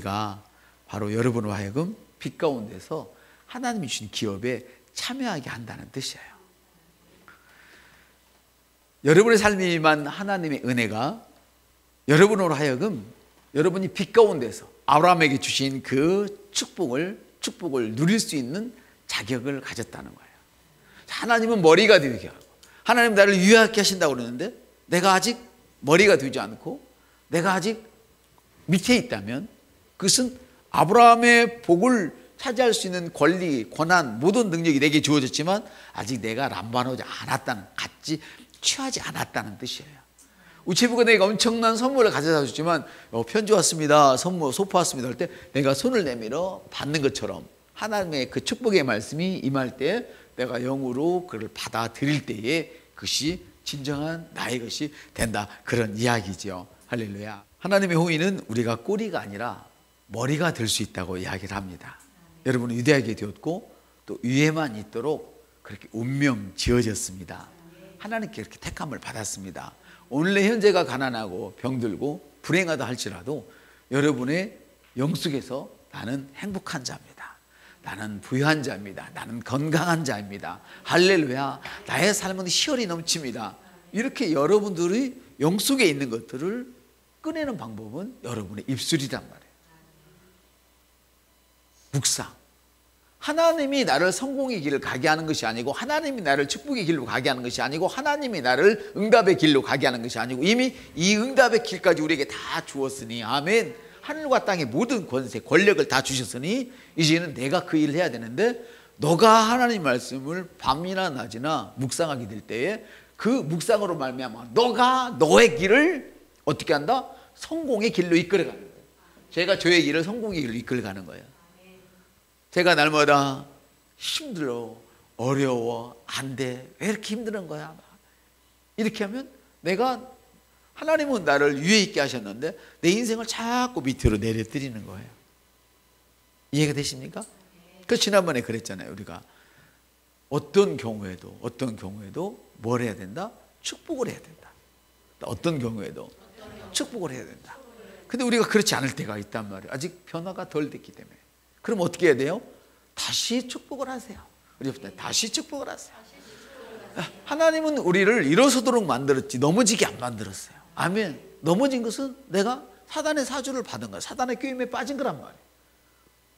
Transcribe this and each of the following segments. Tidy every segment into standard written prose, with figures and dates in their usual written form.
가 바로 여러분으로 하여금 빛 가운데서 하나님이 주신 기업에 참여하게 한다는 뜻이에요. 여러분의 삶에만 하나님의 은혜가 여러분으로 하여금 여러분이 빛 가운데서 아브라함에게 주신 그 축복을 누릴 수 있는 자격을 가졌다는 거예요. 하나님은 머리가 되게 하고 하나님 나를 유하게 하신다고 그러는데 내가 아직 머리가 되지 않고 내가 아직 밑에 있다면 그것은 아브라함의 복을 차지할 수 있는 권리, 권한, 모든 능력이 내게 주어졌지만 아직 내가 람반하지 않았다는, 같이 취하지 않았다는 뜻이에요. 우체부가 내가 엄청난 선물을 가져다 줬지만 편지 왔습니다, 선물 소파 왔습니다 할 때 내가 손을 내밀어 받는 것처럼 하나님의 그 축복의 말씀이 임할 때 내가 영으로 그를 받아들일 때에 그것이 진정한 나의 것이 된다, 그런 이야기죠. 할렐루야. 하나님의 호의는 우리가 꼬리가 아니라 머리가 될 수 있다고 이야기를 합니다. 여러분은 유대하게 되었고 또 위에만 있도록 그렇게 운명 지어졌습니다. 하나님께 이렇게 택함을 받았습니다. 오늘의 현재가 가난하고 병들고 불행하다 할지라도 여러분의 영속에서 나는 행복한 자입니다, 나는 부유한 자입니다, 나는 건강한 자입니다, 할렐루야, 나의 삶은 희열이 넘칩니다, 이렇게 여러분들이 영속에 있는 것들을 꺼내는 방법은 여러분의 입술이란 말이에요. 묵상. 하나님이 나를 성공의 길을 가게 하는 것이 아니고 하나님이 나를 축복의 길로 가게 하는 것이 아니고 하나님이 나를 응답의 길로 가게 하는 것이 아니고 이미 이 응답의 길까지 우리에게 다 주었으니, 아멘, 하늘과 땅의 모든 권세, 권력을 다 주셨으니 이제는 내가 그 일을 해야 되는데 너가 하나님 말씀을 밤이나 낮이나 묵상하게 될 때에 그 묵상으로 말미암아 너가 너의 길을 어떻게 한다? 성공의 길로 이끌어가는 거예요. 제가 저의 길을 성공의 길로 이끌어가는 거예요. 제가 날마다 힘들어, 어려워, 안 돼, 왜 이렇게 힘든 거야? 이렇게 하면 내가, 하나님은 나를 위에 있게 하셨는데 내 인생을 자꾸 밑으로 내려뜨리는 거예요. 이해가 되십니까? 그 지난번에 그랬잖아요. 우리가 어떤 경우에도 뭘 해야 된다? 축복을 해야 된다. 어떤 경우에도 축복을 해야 된다. 근데 우리가 그렇지 않을 때가 있단 말이에요. 아직 변화가 덜 됐기 때문에. 그럼 어떻게 해야 돼요? 다시 축복을 하세요. 다시 축복을 하세요. 하나님은 우리를 일어서도록 만들었지 넘어지게 안 만들었어요. 아멘. 넘어진 것은 내가 사단의 사주를 받은 거야. 사단의 꾀임에 빠진 거란 말이에요.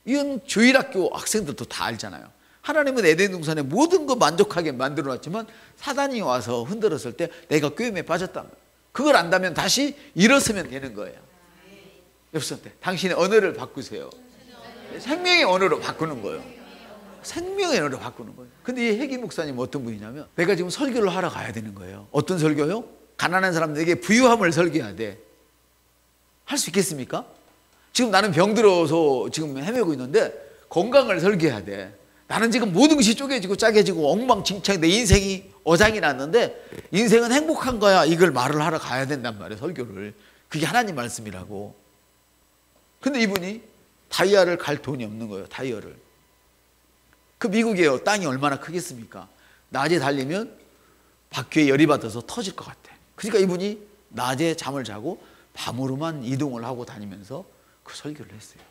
이건 주일학교 학생들도 다 알잖아요. 하나님은 에덴 동산에 모든 거 만족하게 만들어 놨지만 사단이 와서 흔들었을 때 내가 꾀임에 빠졌단 말이에요. 그걸 안다면 다시 일어서면 되는 거예요. 여러분한테 당신의 언어를 바꾸세요. 생명의 언어로 바꾸는 거예요. 생명의 언어로 바꾸는 거예요. 근데 이 해기 목사님 어떤 분이냐면 내가 지금 설교를 하러 가야 되는 거예요. 어떤 설교요? 가난한 사람들에게 부유함을 설교해야 돼. 할 수 있겠습니까? 지금 나는 병들어서 지금 헤매고 있는데 건강을 설교해야 돼. 나는 지금 모든 것이 쪼개지고 짜개지고 엉망진창, 내 인생이 어장이 났는데 인생은 행복한 거야, 이걸 말을 하러 가야 된단 말이에요. 설교를. 그게 하나님 말씀이라고. 근데 이분이 다이아를 갈 돈이 없는 거예요. 다이아를. 그 미국의 땅이 얼마나 크겠습니까? 낮에 달리면 바퀴에 열이 받아서 터질 것 같아. 그러니까 이분이 낮에 잠을 자고 밤으로만 이동을 하고 다니면서 그 설교를 했어요.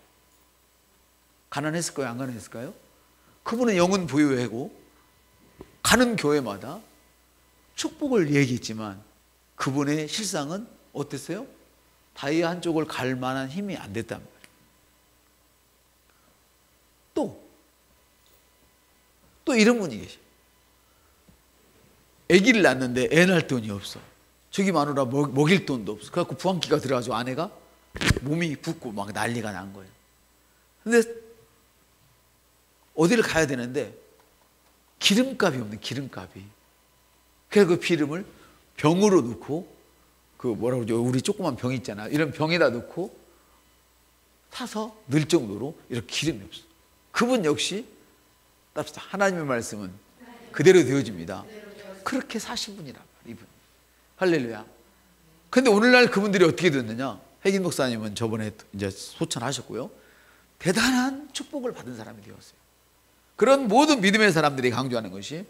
가난했을까요? 안 가난했을까요? 그분은 영은 부유하고 가는 교회마다 축복을 얘기했지만 그분의 실상은 어땠어요? 다이아 한쪽을 갈 만한 힘이 안 됐단 말이에요. 또 이런 분이 계셔. 아기를 낳는데 애 낳을 돈이 없어. 저기 마누라 먹일 돈도 없어. 그래갖고 부항기가 들어가지고 아내가 몸이 붓고 막 난리가 난 거예요. 근데 어디를 가야 되는데 기름값이 없는, 기름값이. 그래서 그 기름을 병으로 넣고, 그 뭐라고 그러죠? 우리 조그만 병 있잖아. 이런 병에다 넣고 타서 넣을 정도로 이렇게 기름이 없어. 그분 역시 답시다. 하나님의 말씀은 그대로 되어집니다. 그렇게 사신 분이란 말이에요. 이분. 할렐루야. 근데 오늘날 그분들이 어떻게 됐느냐? 해긴 목사님은 저번에 이제 소천하셨고요. 대단한 축복을 받은 사람이 되었어요. 그런 모든 믿음의 사람들이 강조하는 것이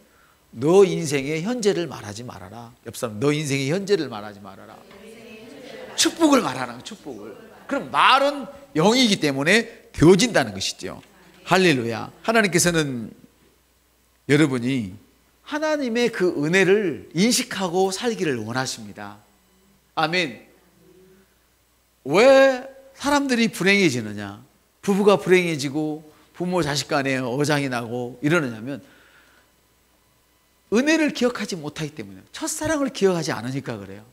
너 인생의 현재를 말하지 말아라. 옆 사람, 너 인생의 현재를 말하지 말아라. 축복을 말하는 거예요. 축복을. 그럼 말은 영이기 때문에 되어진다는 것이죠. 할렐루야. 하나님께서는 여러분이 하나님의 그 은혜를 인식하고 살기를 원하십니다. 아멘. 왜 사람들이 불행해지느냐, 부부가 불행해지고 부모 자식 간에 어장이 나고 이러느냐면 은혜를 기억하지 못하기 때문에, 첫사랑을 기억하지 않으니까 그래요.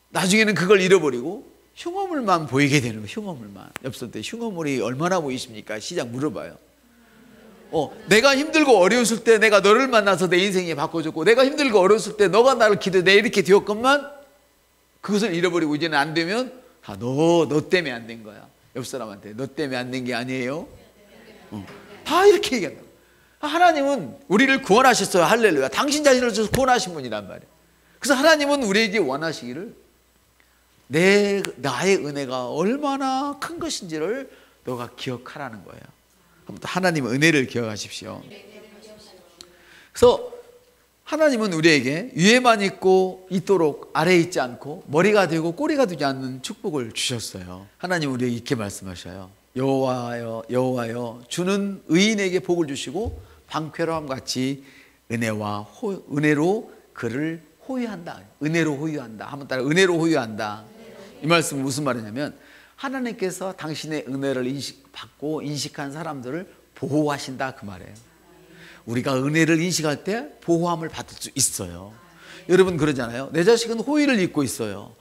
나중에는 그걸 잃어버리고 흉어물만 보이게 되는 거예요. 흉어물만. 옆선 때 흉어물이 얼마나 보이십니까? 시작 물어봐요. 내가 힘들고 어려웠을 때 내가 너를 만나서 내 인생이 바꿔줬고, 내가 힘들고 어려웠을 때 너가 나를 기도해 내 이렇게 되었건만, 그것을 잃어버리고 이제는 안 되면 너 때문에 안 된 거야. 옆 사람한테 너 때문에 안 된 게 아니에요. 다 이렇게 얘기한다. 하나님은 우리를 구원하셨어요. 할렐루야. 당신 자신을 주셔서 구원하신 분이란 말이에요. 그래서 하나님은 우리에게 원하시기를 나의 은혜가 얼마나 큰 것인지를 너가 기억하라는 거예요. 하나님의 은혜를 기억하십시오. 그래서 하나님은 우리에게 위에만 있도록 아래에 있지 않고 머리가 되고 꼬리가 되지 않는 축복을 주셨어요. 하나님은 우리에게 이렇게 말씀하셔요. 여호와여 주는 의인에게 복을 주시고 방패로함 같이 은혜로 그를 호위한다. 은혜로 호위한다. 한번 따라, 은혜로 호위한다. 이 말씀은 무슨 말이냐면, 하나님께서 당신의 은혜를 받고 인식한 사람들을 보호하신다, 그 말이에요. 우리가 은혜를 인식할 때 보호함을 받을 수 있어요. 여러분 그러잖아요. 내 자식은 호의를 입고 있어요.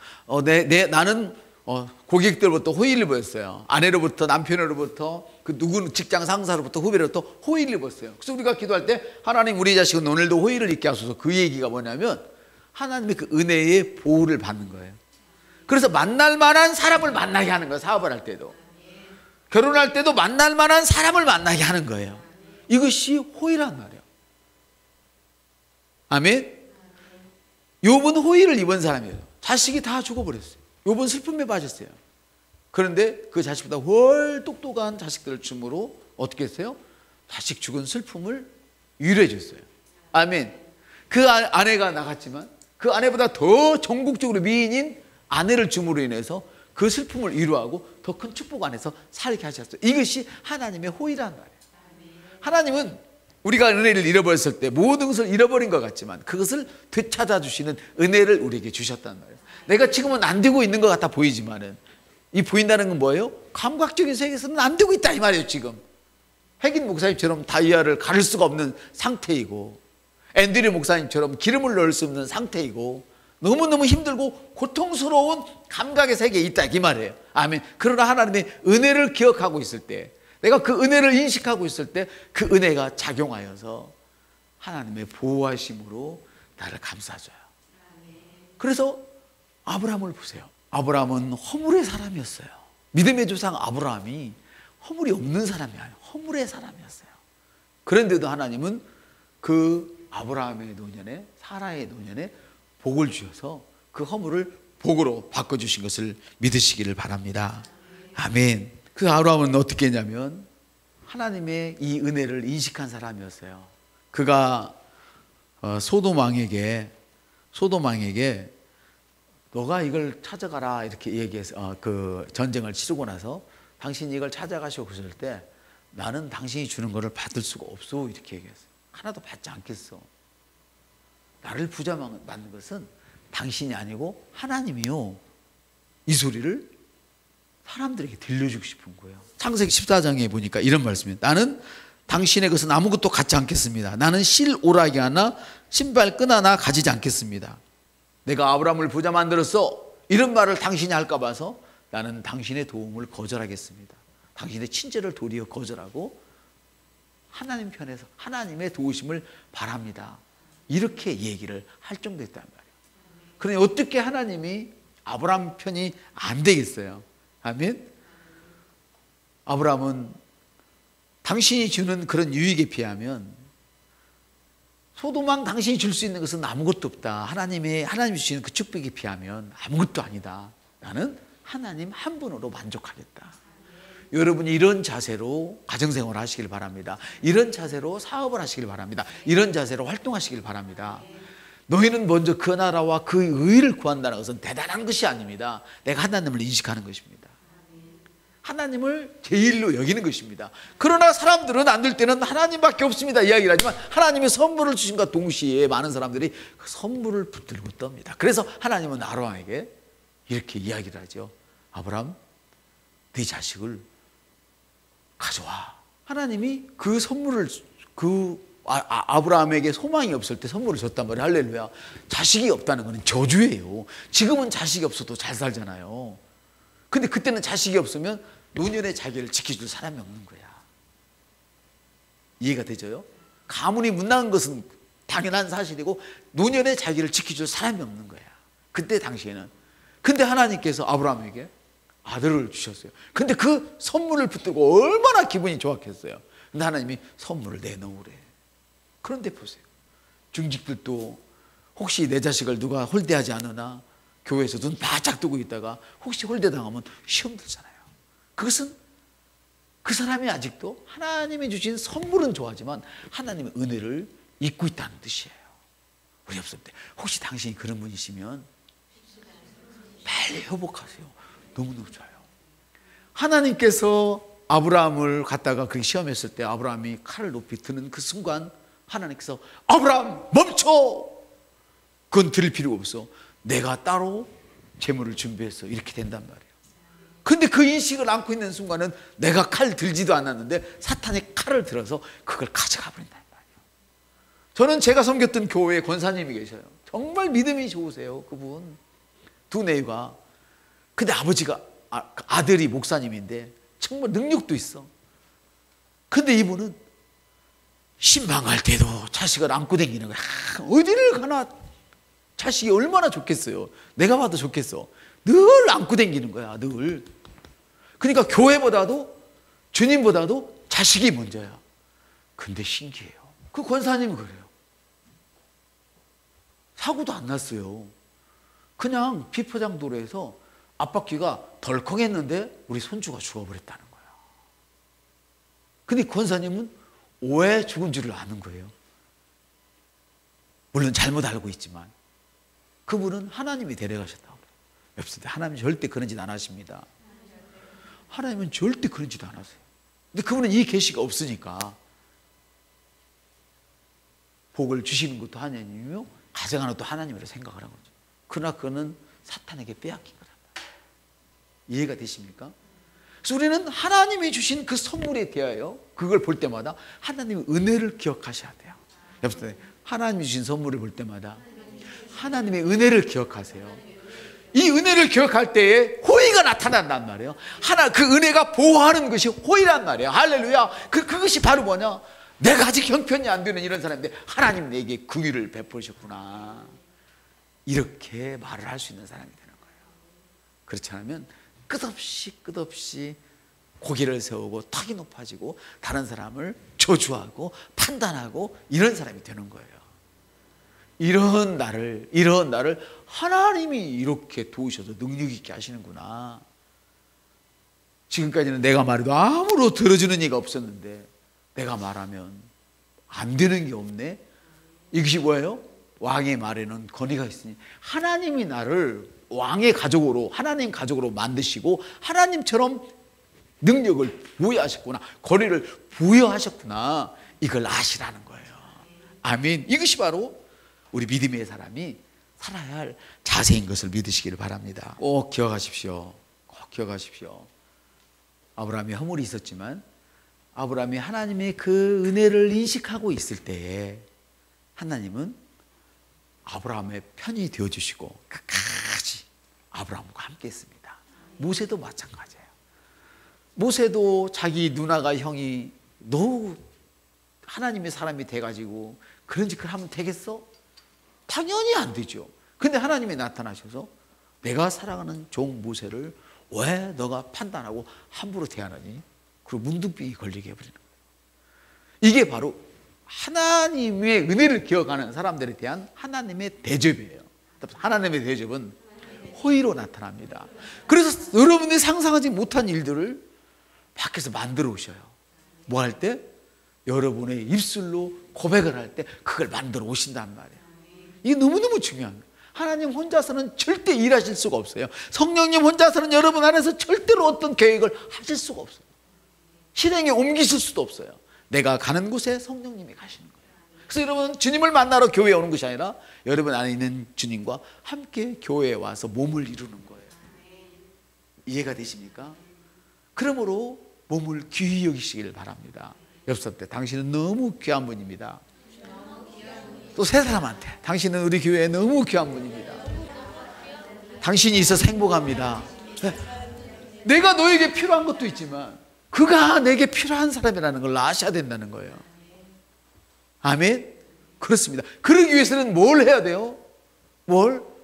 나는 고객들로부터 호의를 보였어요. 아내로부터, 남편으로부터, 그 누구는 직장 상사로부터, 후배로부터 호의를 입었어요. 그래서 우리가 기도할 때 하나님 우리 자식은 오늘도 호의를 입게 하소서, 그 얘기가 뭐냐면 하나님의 그 은혜의 보호를 받는 거예요. 그래서 만날 만한 사람을 만나게 하는 거예요. 사업을 할 때도, 결혼할 때도 만날 만한 사람을 만나게 하는 거예요. 이것이 호의란 말이에요. 아멘. 욥은 호의를 입은 사람이에요. 자식이 다 죽어버렸어요. 욥은 슬픔에 빠졌어요. 그런데 그 자식보다 훨 똑똑한 자식들을 줌으로 어떻게 했어요? 자식 죽은 슬픔을 위로해 줬어요. 아멘. 그 아내가 나갔지만 그 아내보다 더 전국적으로 미인인 아내를 줌으로 인해서 그 슬픔을 위로하고 더 큰 축복 안에서 살게 하셨어요. 이것이 하나님의 호의란 말이에요. 하나님은 우리가 은혜를 잃어버렸을 때 모든 것을 잃어버린 것 같지만 그것을 되찾아 주시는 은혜를 우리에게 주셨단 말이에요. 내가 지금은 안 되고 있는 것 같아 보이지만은, 이 보인다는 건 뭐예요? 감각적인 세계에서는 안 되고 있다 이 말이에요. 지금 핵인 목사님처럼 다이아를 가를 수가 없는 상태이고, 앤드류 목사님처럼 기름을 넣을 수 없는 상태이고, 너무너무 힘들고 고통스러운 감각의 세계에 있다 이 말이에요. 아멘. 그러나 하나님의 은혜를 기억하고 있을 때, 내가 그 은혜를 인식하고 있을 때 그 은혜가 작용하여서 하나님의 보호하심으로 나를 감싸줘요. 그래서 아브라함을 보세요. 아브라함은 허물의 사람이었어요. 믿음의 조상 아브라함이 허물이 없는 사람이 아니에요. 허물의 사람이었어요. 그런데도 하나님은 그 아브라함의 노년에, 사라의 노년에 복을 주셔서 그 허물을 복으로 바꿔주신 것을 믿으시기를 바랍니다. 아멘. 그 아브라함은 어떻게 했냐면 하나님의 이 은혜를 인식한 사람이었어요. 그가 소돔 왕에게 너가 이걸 찾아가라 이렇게 얘기해서 그 전쟁을 치르고 나서 당신이 이걸 찾아가시고 그럴 때 나는 당신이 주는 것을 받을 수가 없어 이렇게 얘기했어요. 하나도 받지 않겠어. 나를 부자 만든 것은 당신이 아니고 하나님이요. 이 소리를 사람들에게 들려주고 싶은 거예요. 창세기 14장에 보니까 이런 말씀이에요. 나는 당신의 것은 아무것도 갖지 않겠습니다. 나는 실 오라기 하나 신발끈 하나 가지지 않겠습니다. 내가 아브라함을 부자 만들었어 이런 말을 당신이 할까 봐서 나는 당신의 도움을 거절하겠습니다. 당신의 친절을 도리어 거절하고 하나님 편에서 하나님의 도우심을 바랍니다. 이렇게 얘기를 할 정도였단 말이에요. 그러니 어떻게 하나님이 아브라함 편이 안 되겠어요? 아멘. 아브라함은 당신이 주는 그런 유익에 비하면 소돔왕 당신이 줄 수 있는 것은 아무것도 없다. 하나님이 주시는 그 축복에 비하면 아무것도 아니다. 나는 하나님 한 분으로 만족하겠다. 여러분이 이런 자세로 가정생활을 하시길 바랍니다. 이런 자세로 사업을 하시길 바랍니다. 이런 자세로 활동하시길 바랍니다. 너희는 먼저 그 나라와 그 의를 구한다는 것은 대단한 것이 아닙니다. 내가 하나님을 인식하는 것입니다. 하나님을 제일로 여기는 것입니다. 그러나 사람들은 안 될 때는 하나님밖에 없습니다 이야기를 하지만, 하나님이 선물을 주신과 동시에 많은 사람들이 그 선물을 붙들고 떱니다. 그래서 하나님은 아브라함에게 이렇게 이야기를 하죠. 아브라함, 네 자식을 가져와. 하나님이 그 선물을 아브라함에게 소망이 없을 때 선물을 줬단 말이에요. 할렐루야. 자식이 없다는 것은 저주예요. 지금은 자식이 없어도 잘 살잖아요. 근데 그때는 자식이 없으면 노년의 자기를 지켜줄 사람이 없는 거야. 이해가 되죠? 가문이 문나은 것은 당연한 사실이고 노년의 자기를 지켜줄 사람이 없는 거야. 그때 당시에는. 근데 하나님께서 아브라함에게 아들을 주셨어요. 근데 그 선물을 붙들고 얼마나 기분이 좋았겠어요. 근데 하나님이 선물을 내놓으래. 그런데 보세요. 중직들도 혹시 내 자식을 누가 홀대하지 않으나 교회에서 눈 바짝 뜨고 있다가 혹시 홀대당하면 시험 들잖아요. 그것은 그 사람이 아직도 하나님이 주신 선물은 좋아하지만 하나님의 은혜를 잊고 있다는 뜻이에요. 우리 없을 때 혹시 당신이 그런 분이시면 빨리 회복하세요. 너무너무 좋아요. 하나님께서 아브라함을 갖다가 그 시험했을 때 아브라함이 칼을 높이 드는 그 순간 하나님께서 아브라함 멈춰! 그건 들을 필요가 없어. 내가 따로 재물을 준비해서 이렇게 된단 말이에요. 근데 그 인식을 안고 있는 순간은 내가 칼 들지도 않았는데 사탄이 칼을 들어서 그걸 가져가 버린단 말이에요. 저는 제가 섬겼던 교회에 권사님이 계셔요. 정말 믿음이 좋으세요. 그분 두 내유가. 근데 아버지가 아들이 목사님인데 정말 능력도 있어. 근데 이분은 신방할 때도 자식을 안고 다니는 거야. 어디를 가나 자식이 얼마나 좋겠어요. 내가 봐도 좋겠어. 늘 안고 다니는 거야. 늘. 그러니까 교회보다도 주님보다도 자식이 먼저야. 근데 신기해요. 그 권사님은 그래요. 사고도 안 났어요. 그냥 비포장도로에서 앞바퀴가 덜컹했는데 우리 손주가 죽어버렸다는 거야. 근데 권사님은 왜 죽은 줄을 아는 거예요. 물론 잘못 알고 있지만 그분은 하나님이 데려가셨다고 그래요. 여러분, 하나님은 절대 그런 짓 안 하십니다. 하나님은 절대 그런 짓 안 하세요. 근데 그분은 이 계시가 없으니까 복을 주시는 것도 하나님이며 가져가는 것도 하나님이라고 생각을 한 거죠. 그러나 그는 사탄에게 빼앗긴 거란 말이에요. 이해가 되십니까? 그래서 우리는 하나님이 주신 그 선물에 대하여 그걸 볼 때마다 하나님의 은혜를 기억하셔야 돼요. 여러분, 하나님이 주신 선물을 볼 때마다 하나님의 은혜를 기억하세요. 이 은혜를 기억할 때에 호의가 나타난단 말이에요. 그 은혜가 보호하는 것이 호의란 말이에요. 할렐루야. 그것이 바로 뭐냐? 내가 아직 형편이 안 되는 이런 사람인데 하나님 내게 긍휼을 베푸셨구나. 이렇게 말을 할 수 있는 사람이 되는 거예요. 그렇지 않으면 끝없이 고개를 세우고 턱이 높아지고 다른 사람을 저주하고 판단하고 이런 사람이 되는 거예요. 이런 나를 하나님이 이렇게 도우셔서 능력 있게 하시는구나. 지금까지는 내가 말해도 아무로 들어주는 이가 없었는데 내가 말하면 안 되는 게 없네. 이것이 뭐예요? 왕의 말에는 권위가 있으니 하나님이 나를 왕의 가족으로, 하나님 가족으로 만드시고 하나님처럼 능력을 부여하셨구나, 권위를 부여하셨구나, 이걸 아시라는 거예요. 아멘. 이것이 바로 우리 믿음의 사람이 살아야 할 자세인 것을 믿으시기를 바랍니다. 꼭 기억하십시오. 꼭 기억하십시오. 아브라함이 허물이 있었지만 아브라함이 하나님의 그 은혜를 인식하고 있을 때에 하나님은 아브라함의 편이 되어주시고 끝까지 아브라함과 함께 했습니다. 모세도 마찬가지예요. 모세도 자기 누나가 형이 너 하나님의 사람이 돼가지고 그런 짓을 하면 되겠어? 당연히 안 되죠. 근데 하나님이 나타나셔서 내가 사랑하는 종 모세를 왜 너가 판단하고 함부로 대하느니? 그리고 문둥병이 걸리게 해버리는 거예요. 이게 바로 하나님의 은혜를 기억하는 사람들에 대한 하나님의 대접이에요. 하나님의 대접은 호의로 나타납니다. 그래서 여러분들이 상상하지 못한 일들을 밖에서 만들어 오셔요. 뭐 할 때? 여러분의 입술로 고백을 할 때 그걸 만들어 오신단 말이에요. 이게 너무너무 중요한 거예요. 하나님 혼자서는 절대 일하실 수가 없어요. 성령님 혼자서는 여러분 안에서 절대로 어떤 계획을 하실 수가 없어요. 실행에 옮기실 수도 없어요. 내가 가는 곳에 성령님이 가시는 거예요. 그래서 여러분, 주님을 만나러 교회에 오는 것이 아니라 여러분 안에 있는 주님과 함께 교회에 와서 몸을 이루는 거예요. 이해가 되십니까? 그러므로 몸을 귀히 여기시길 바랍니다. 옆 사람한테 당신은 너무 귀한 분입니다. 또 세 사람한테 당신은 우리 교회에 너무 귀한 분입니다. 당신이 있어서 행복합니다. 내가 너에게 필요한 것도 있지만 그가 내게 필요한 사람이라는 걸 아셔야 된다는 거예요. 아멘? 그렇습니다. 그러기 위해서는 뭘 해야 돼요?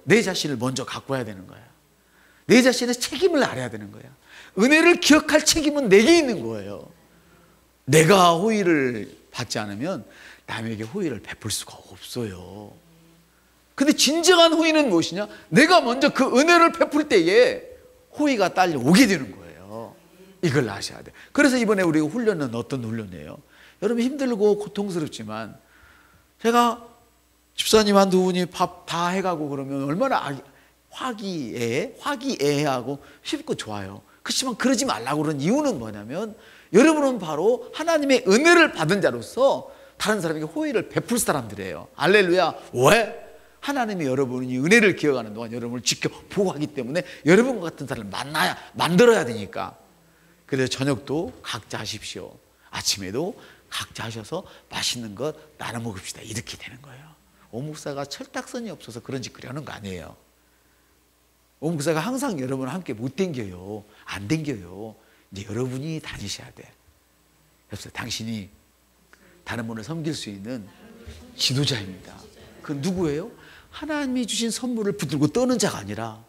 내 자신을 먼저 갖고 와야 되는 거야. 내 자신의 책임을 알아야 되는 거야. 은혜를 기억할 책임은 내게 있는 거예요. 내가 호의를 받지 않으면 남에게 호의를 베풀 수가 없어요. 근데 진정한 호의는 무엇이냐? 내가 먼저 그 은혜를 베풀 때에 호의가 딸려오게 되는 거예요. 이걸 아셔야 돼요. 그래서 이번에 우리 훈련은 어떤 훈련이에요? 여러분 힘들고 고통스럽지만 제가 집사님 한두 분이 밥 다 해가고 그러면 얼마나 화기애애하고 쉽고 좋아요. 그렇지만 그러지 말라고 그런 이유는 뭐냐면 여러분은 바로 하나님의 은혜를 받은 자로서 다른 사람에게 호의를 베풀 사람들이에요. 할렐루야. 왜? 하나님이 여러분이 은혜를 기억하는 동안 여러분을 지켜 보호하기 때문에 여러분과 같은 사람을 만들어야 되니까. 그래서 저녁도 각자 하십시오. 아침에도 각자 하셔서 맛있는 것 나눠 먹읍시다. 이렇게 되는 거예요. 오목사가 철딱선이 없어서 그런 짓 그러는 거 아니에요. 오목사가 항상 여러분을 함께 못 댕겨요. 안 댕겨요. 이제 여러분이 다니셔야 돼. 그래서 당신이 다른 분을 섬길 수 있는 지도자입니다. 그 누구예요? 하나님이 주신 선물을 붙들고 떠는 자가 아니라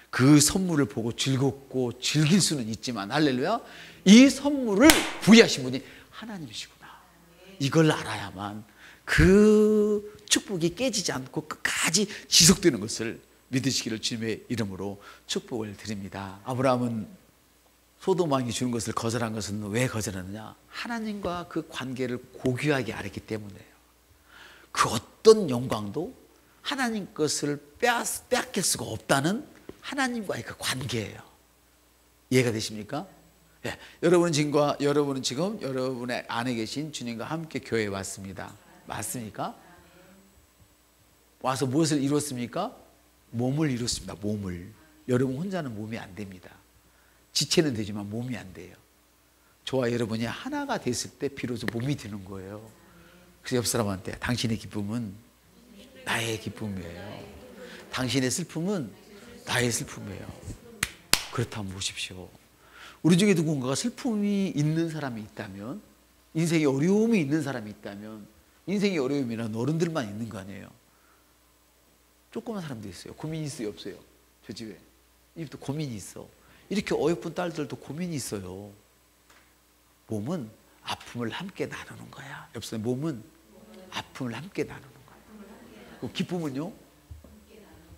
그 선물을 보고 즐겁고 즐길 수는 있지만, 할렐루야, 이 선물을 부여하신 분이 하나님이시구나. 이걸 알아야만 그 축복이 깨지지 않고 끝까지 지속되는 것을 믿으시기를 주님의 이름으로 축복을 드립니다. 아브라함은 소돔 왕이 주는 것을 거절한 것은 왜 거절했느냐? 하나님과 그 관계를 고귀하게 알았기 때문이에요. 그 어떤 영광도 하나님 것을 빼앗길 수가 없다는 하나님과의 그 관계예요. 이해가 되십니까? 네, 여러분은 지금 여러분의 안에 계신 주님과 함께 교회에 왔습니다. 맞습니까? 와서 무엇을 이뤘습니까? 몸을 이뤘습니다. 몸을. 여러분 혼자는 몸이 안 됩니다. 지체는 되지만 몸이 안 돼요. 저와 여러분이 하나가 됐을 때 비로소 몸이 되는 거예요. 그래서 옆 사람한테 당신의 기쁨은 나의 기쁨이에요. 당신의 슬픔은 나의 슬픔이에요. 그렇다면 보십시오. 우리 중에 누군가가 슬픔이 있는 사람이 있다면, 인생에 어려움이 있는 사람이 있다면, 인생의 어려움이란 어른들만 있는 거 아니에요. 조그만 사람도 있어요. 고민이 있어요, 없어요? 저 집에 이집도 고민이 있어. 이렇게 어여쁜 딸들도 고민이 있어요. 몸은 아픔을 함께 나누는 거야. 옆서 몸은 아픔을 함께 나누는 거야. 기쁨은요?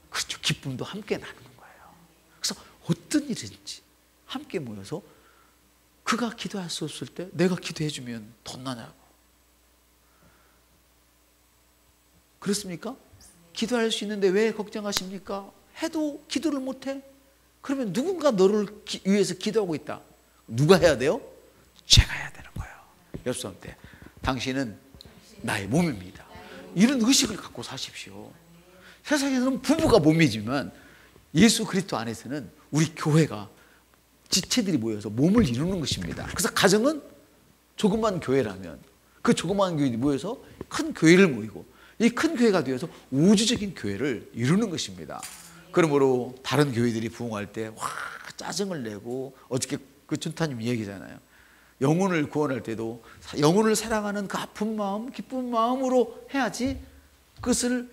그렇죠. 기쁨도 함께 나누는 거예요. 그래서 어떤 일인지 함께 모여서 그가 기도할 수 없을 때 내가 기도해주면 덧나냐고. 그렇습니까? 기도할 수 있는데 왜 걱정하십니까? 해도 기도를 못해? 그러면 누군가 너를 위해서 기도하고 있다. 누가 해야 돼요? 제가 해야 되는 거예요. 옆 사람한테 당신은 나의 몸입니다. 이런 의식을 갖고 사십시오. 세상에서는 부부가 몸이지만 예수 그리스도 안에서는 우리 교회가 지체들이 모여서 몸을 이루는 것입니다. 그래서 가정은 조그만 교회라면 그 조그만 교회들이 모여서 큰 교회를 모이고 이 큰 교회가 되어서 우주적인 교회를 이루는 것입니다. 그러므로 다른 교회들이 부흥할 때 와 짜증을 내고, 어저께 그 춘타님 얘기잖아요. 영혼을 구원할 때도 영혼을 사랑하는 그 아픈 마음, 기쁜 마음으로 해야지 그것을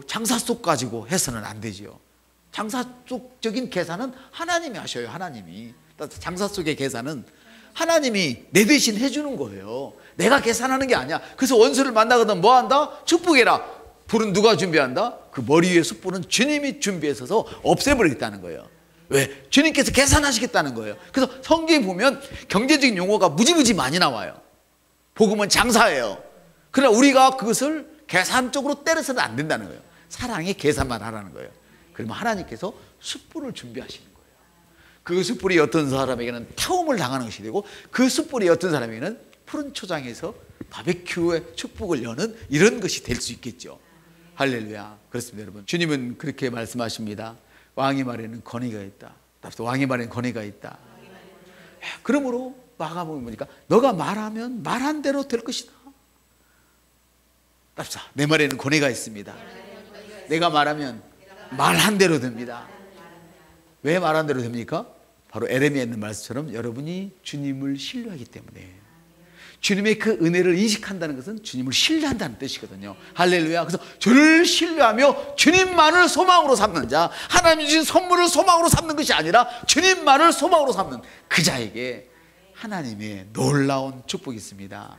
장사 속 가지고 해서는 안 되지요. 장사 속적인 계산은 하나님이 하셔요. 하나님이. 장사 속의 계산은 하나님이 내 대신 해주는 거예요. 내가 계산하는 게 아니야. 그래서 원수를 만나거든 뭐 한다? 축복해라. 불은 누가 준비한다? 그 머리 위에 숯불은 주님이 준비해서 없애버리겠다는 거예요. 왜? 주님께서 계산하시겠다는 거예요. 그래서 성경에 보면 경제적인 용어가 무지무지 많이 나와요. 복음은 장사예요. 그러나 우리가 그것을 계산적으로 때려서는 안 된다는 거예요. 사랑의 계산만 하라는 거예요. 그러면 하나님께서 숯불을 준비하시는 거예요. 그 숯불이 어떤 사람에게는 타움을 당하는 것이 되고, 그 숯불이 어떤 사람에게는 푸른 초장에서 바베큐의 축복을 여는 이런 것이 될 수 있겠죠. 할렐루야. 그렇습니다, 여러분. 주님은 그렇게 말씀하십니다. 왕의 말에는 권위가 있다. 왕의 말에는 권위가 있다. 그러므로 마가복음 보니까 너가 말하면 말한 대로 될 것이다. 내 말에는 권위가 있습니다. 내가 말하면 말한 대로 됩니다. 왜 말한 대로 됩니까? 바로 에레미야에 있는 말씀처럼 여러분이 주님을 신뢰하기 때문에. 주님의 그 은혜를 인식한다는 것은 주님을 신뢰한다는 뜻이거든요. 할렐루야. 그래서 주를 신뢰하며 주님만을 소망으로 삼는 자, 하나님이 주신 선물을 소망으로 삼는 것이 아니라 주님만을 소망으로 삼는 그 자에게 하나님의 놀라운 축복이 있습니다.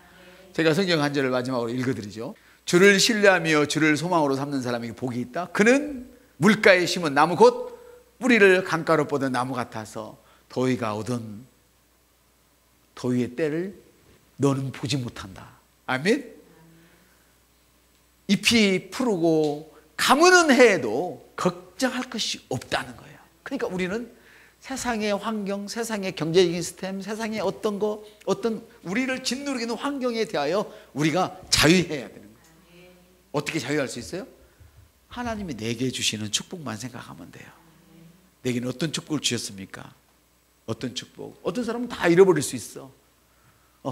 제가 성경 한 절을 마지막으로 읽어드리죠. 주를 신뢰하며 주를 소망으로 삼는 사람에게 복이 있다. 그는 물가에 심은 나무 곧 뿌리를 강가로 뻗은 나무 같아서 더위가 오던 더위의 때를 너는 보지 못한다. 아멘. 잎이 푸르고 가무는 해에도 걱정할 것이 없다는 거예요. 그러니까 우리는 세상의 환경, 세상의 경제적인 시스템, 세상의 어떤 우리를 짓누르기는 환경에 대하여 우리가 자유해야 되는 거예요. 어떻게 자유할 수 있어요? 하나님이 내게 주시는 축복만 생각하면 돼요. 내게는 어떤 축복을 주셨습니까? 어떤 축복? 어떤 사람은 다 잃어버릴 수 있어.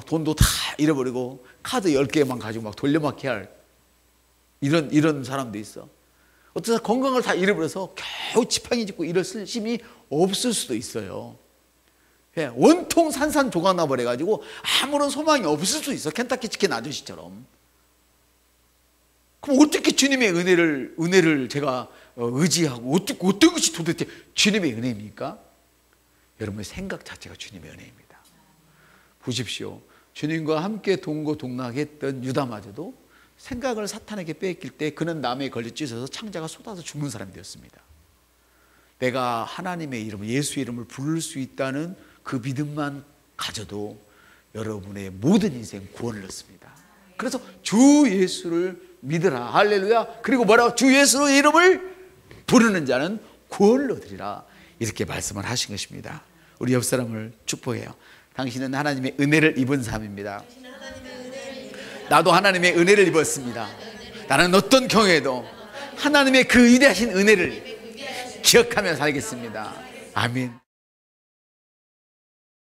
돈도 다 잃어버리고 카드 10개만 가지고 막 돌려막기 할 이런 사람도 있어. 어떤 사람 건강을 다 잃어버려서 겨우 지팡이 짚고 이럴 힘이 없을 수도 있어요. 원통 산산조각 나버려가지고 아무런 소망이 없을 수도 있어. 켄타키 치킨 아저씨처럼. 그럼 어떻게 주님의 은혜를 제가 의지하고 어떤 것이 도대체 주님의 은혜입니까? 여러분의 생각 자체가 주님의 은혜입니다. 보십시오. 주님과 함께 동고동락했던 유다마저도 생각을 사탄에게 뺏길 때 그는 남의 걸려 찢어서 창자가 쏟아서 죽는 사람이 되었습니다. 내가 하나님의 이름, 예수 이름을 부를 수 있다는 그 믿음만 가져도 여러분의 모든 인생 구원을 얻습니다. 그래서 주 예수를 믿으라. 할렐루야. 그리고 뭐라고? 주 예수의 이름을 부르는 자는 구원을 얻으리라. 이렇게 말씀을 하신 것입니다. 우리 옆 사람을 축복해요. 당신은 하나님의 은혜를 입은 사람입니다. 나도 하나님의 은혜를 입었습니다. 나는 어떤 경우에도 하나님의 그 위대하신 은혜를 기억하며 살겠습니다. 아멘.